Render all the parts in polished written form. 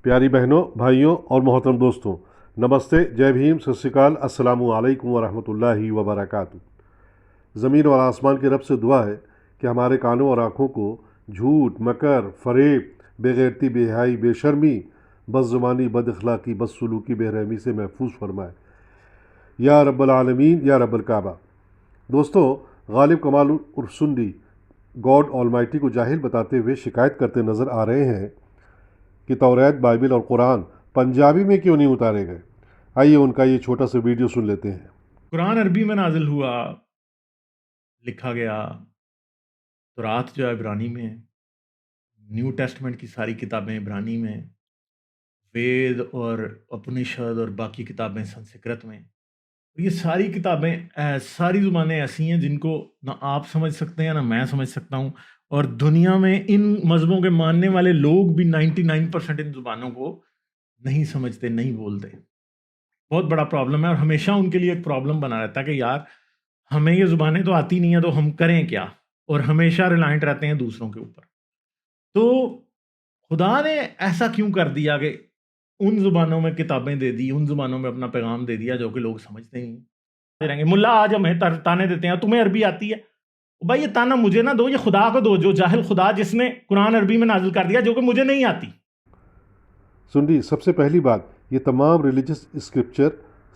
پیاری بہنوں، بھائیوں اور محترم دوستوں، نمستے، جے بھیم، ست شری اکال، السلام علیکم ورحمۃ اللہ وبرکاتہ۔ زمین اور آسمان کے رب سے دعا ہے کہ ہمارے کانوں اور آنکھوں کو جھوٹ، مکر، فریب، بے غیرتی، بے حیائی، بے شرمی، بد زبانی، بد اخلاقی، بد سلوکی، بے رحمی سے محفوظ فرمائے، یا رب العالمین، یا رب الکعبہ۔ دوستو، غالب کمال السندی گاڈ آلمائٹی کو جاہل بتاتے ہوئے شکایت کرتے نظر آ رہے ہیں کہ توریت، بائبل اور قرآن پنجابی میں کیوں نہیں اتارے گئے۔ آئیے ان کا یہ چھوٹا سا ویڈیو سن لیتے ہیں۔ قرآن عربی میں نازل ہوا، لکھا گیا، تورات جو ہے عبرانی میں، نیو ٹیسٹمنٹ کی ساری کتابیں عبرانی میں، وید اور اپنشد اور باقی کتابیں سنسکرت میں۔ یہ ساری کتابیں ساری زبانیں ایسی ہیں جن کو نہ آپ سمجھ سکتے ہیں نہ میں سمجھ سکتا ہوں، اور دنیا میں ان مذہبوں کے ماننے والے لوگ بھی 99% ان زبانوں کو نہیں سمجھتے، نہیں بولتے۔ بہت بڑا پرابلم ہے، اور ہمیشہ ان کے لیے ایک پرابلم بنا رہتا ہے کہ یار ہمیں یہ زبانیں تو آتی نہیں ہیں تو ہم کریں کیا، اور ہمیشہ ریلائنٹ رہتے ہیں دوسروں کے اوپر۔ تو خدا نے ایسا کیوں کر دیا کہ ان زبانوں میں کتابیں دے دی، ان زبانوں میں اپنا پیغام دے دیا جو کہ لوگ سمجھتے ہی نہیں رہیں گے۔ ملا آج ہمیں تانے دیتے ہیں، تمہیں عربی آتی ہے؟ بھائی یہ تانا مجھے نہ دو، یہ خدا کو دو، جو جاہل خدا جس نے قرآن عربی میں نازل کر دیا جو کہ مجھے نہیں آتی۔ سنڈی، سب سے پہلی بات، یہ تمام ریلیجس اسکرپچر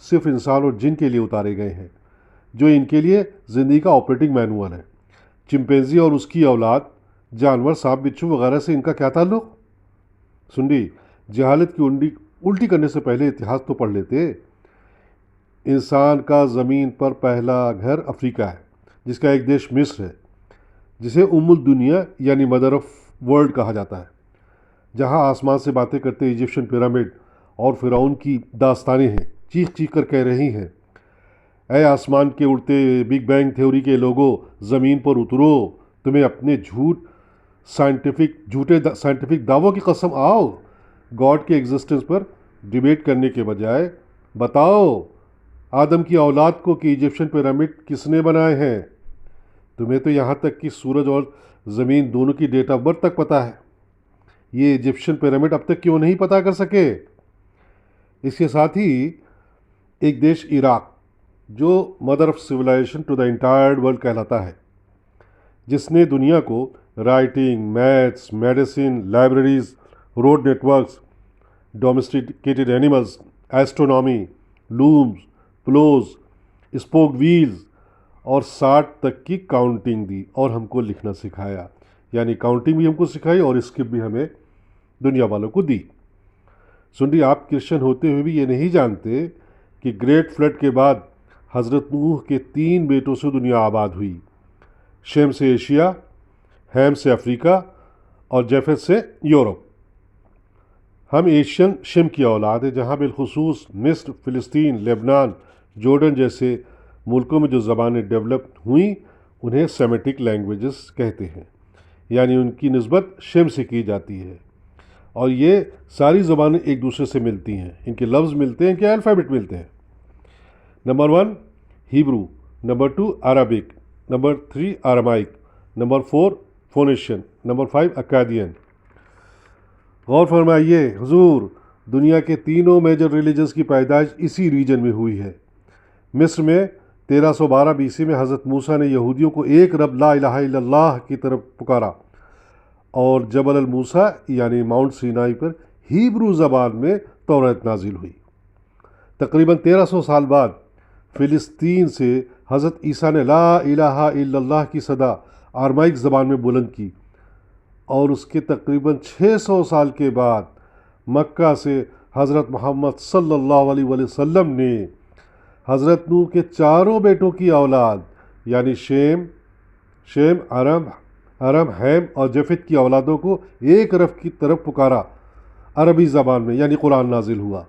صرف انسان اور جن کے لیے اتارے گئے ہیں، جو ان کے لیے زندگی کا آپریٹنگ مینول ہے۔ چمپینزی اور اس کی اولاد، جانور، سانپ، بچھو وغیرہ سے ان کا کیا تعلق؟ سنڈی، جہالت کی الٹی کرنے سے پہلے اتہاس تو پڑھ لیتے۔ انسان کا زمین پر پہلا گھر افریقہ ہے، جس کا ایک دیش مصر ہے، جسے ام الدنیا یعنی مدر آف ورلڈ کہا جاتا ہے، جہاں آسمان سے باتیں کرتے ایجپشن پیرامڈ اور فرعون کی داستانیں ہیں، چیخ چیخ کر کہہ رہی ہیں، اے آسمان کے اڑتے بگ بینگ تھیوری کے لوگوں، زمین پر اترو، تمہیں اپنے جھوٹے سائنٹیفک دعووں کی قسم، آؤ گاڈ کے ایگزسٹنس پر ڈیبیٹ کرنے کے بجائے بتاؤ آدم کی اولاد کو کہ ایجپشن پیرامڈ کس نے بنائے ہیں۔ تمہیں تو یہاں تک کہ سورج اور زمین دونوں کی ڈیٹ آف برتھ تک پتہ ہے، یہ ایجپشن پیرامڈ اب تک کیوں نہیں پتہ کر سکے؟ اس کے ساتھ ہی ایک دیش عراق، جو mother of civilization to the entire world کہلاتا ہے، جس نے دنیا کو writing, maths, medicine, libraries, road networks, domesticated animals, astronomy, looms, ploughs, spoke wheels اور 60 تک کی کاؤنٹنگ دی، اور ہم کو لکھنا سکھایا، یعنی کاؤنٹنگ بھی ہم کو سکھائی اور اسکرپٹ بھی ہمیں دنیا والوں کو دی۔ سنڈی، آپ کرسچن ہوتے ہوئے بھی یہ نہیں جانتے کہ گریٹ فلڈ کے بعد حضرت نوح کے 3 بیٹوں سے دنیا آباد ہوئی، شیم سے ایشیا، ہیم سے افریقہ اور جیفت سے یورپ۔ ہم ایشین شیم کی اولاد ہیں، جہاں بالخصوص مصر، فلسطین، لبنان، جورڈن جیسے ملکوں میں جو زبانیں ڈیولپ ہوئیں انہیں سیمیٹک لینگویجز کہتے ہیں، یعنی ان کی نسبت شیم سے کی جاتی ہے، اور یہ ساری زبانیں ایک دوسرے سے ملتی ہیں، ان کے لفظ ملتے ہیں، ان کے الفابیٹ ملتے ہیں۔ Number 1 Hebrew, number 2 Arabic, number 3 Aramaic, number 4 Phoenician, number 5 Akkadian. غور فرمائیے حضور، دنیا کے تینوں میجر ریلیجنز کی پیدائش اسی ریجن میں ہوئی ہے۔ مصر میں 1312 BC میں حضرت موسیٰ نے یہودیوں کو ایک رب لا الہ الا اللہ کی طرف پکارا، اور جبل الموسیٰ یعنی ماؤنٹ سینائی پر ہیبرو زبان میں توریت نازل ہوئی۔ تقریباً 1300 سال بعد فلسطین سے حضرت عیسیٰ نے لا الہ الا اللہ کی صدا آرامائک زبان میں بلند کی، اور اس کے تقریباً 600 سال کے بعد مکہ سے حضرت محمد صلی اللہ علیہ وسلم نے حضرت نوح کے 4 بیٹوں کی اولاد یعنی شیم، ارم، ہیم اور جفت کی اولادوں کو ایک رب کی طرف پکارا، عربی زبان میں، یعنی قرآن نازل ہوا۔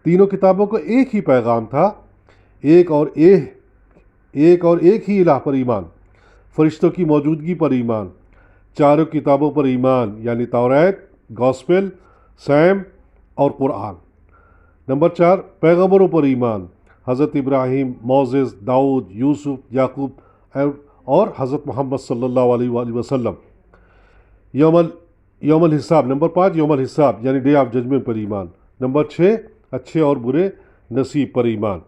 تینوں کتابوں کو ایک ہی پیغام تھا، ایک اور ایک ہی الہ پر ایمان، فرشتوں کی موجودگی پر ایمان، 4 کتابوں پر ایمان، یعنی توریت، گاسپل، سیم اور قرآن۔ نمبر 4 پیغمبروں پر ایمان، حضرت ابراہیم، موسیٰ، داؤد، یوسف، یعقوب اور حضرت محمد صلی اللہ علیہ وسلم۔ یوم الحساب، نمبر 5 یوم الحساب یعنی ڈے آف ججمنٹ پر ایمان، نمبر 6 اچھے اور برے نصیب پر ایمان۔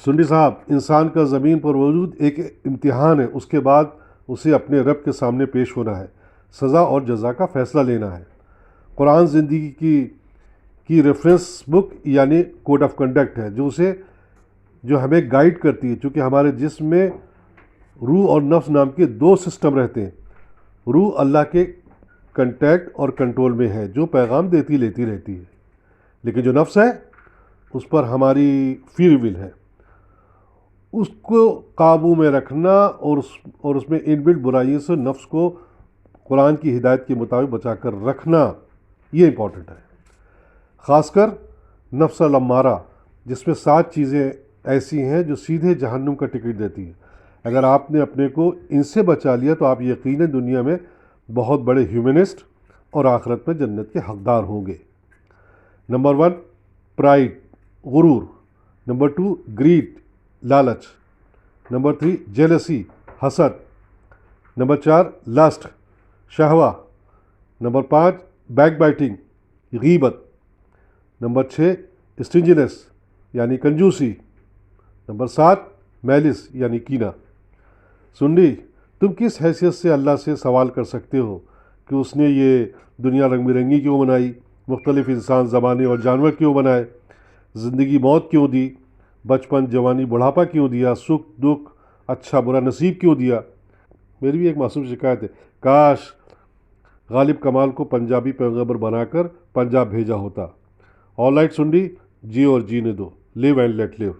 سنی صاحب، انسان کا زمین پر وجود ایک امتحان ہے، اس کے بعد اسے اپنے رب کے سامنے پیش ہونا ہے، سزا اور جزا کا فیصلہ لینا ہے۔ قرآن زندگی کی ریفرنس بک یعنی کوڈ آف کنڈکٹ ہے جو ہمیں گائیڈ کرتی ہے، چونکہ ہمارے جسم میں روح اور نفس نام کے 2 سسٹم رہتے ہیں۔ روح اللہ کے کنٹیکٹ اور کنٹرول میں ہے، جو پیغام دیتی لیتی رہتی ہے، لیکن جو نفس ہے اس پر ہماری فری ول ہے، اس کو قابو میں رکھنا اور اس میں ان بلٹ برائیوں سے نفس کو قرآن کی ہدایت کے مطابق بچا کر رکھنا، یہ امپورٹنٹ ہے۔ خاص کر نفس الامارہ، جس میں 7 چیزیں ایسی ہیں جو سیدھے جہنم کا ٹکٹ دیتی ہیں۔ اگر آپ نے اپنے کو ان سے بچا لیا تو آپ یقیناً دنیا میں بہت بڑے ہیومنسٹ اور آخرت میں جنت کے حقدار ہوں گے۔ نمبر 1 پرائڈ، غرور، نمبر 2 گریڈ، لالچ، نمبر 3 جیلسی، حسد، نمبر 4 لسٹ، شہوہ، نمبر 5 بیک بائٹنگ، غیبت، نمبر 6 اسٹنجنس یعنی کنجوسی، نمبر 7 میلس یعنی کینہ۔ سنی، تم کس حیثیت سے اللہ سے سوال کر سکتے ہو کہ اس نے یہ دنیا رنگ برنگی کیوں بنائی، مختلف انسان زمانے اور جانور کیوں بنائے، زندگی موت کیوں دی، بچپن جوانی بڑھاپا کیوں دیا، سکھ دکھ اچھا برا نصیب کیوں دیا؟ میری بھی ایک معصوم شکایت ہے، کاش غالب کمال کو پنجابی پیغمبر بنا کر پنجاب بھیجا ہوتا۔ آل رائٹ سنڈی، جی اور جینے دو، لیو اینڈ لیٹ لیو۔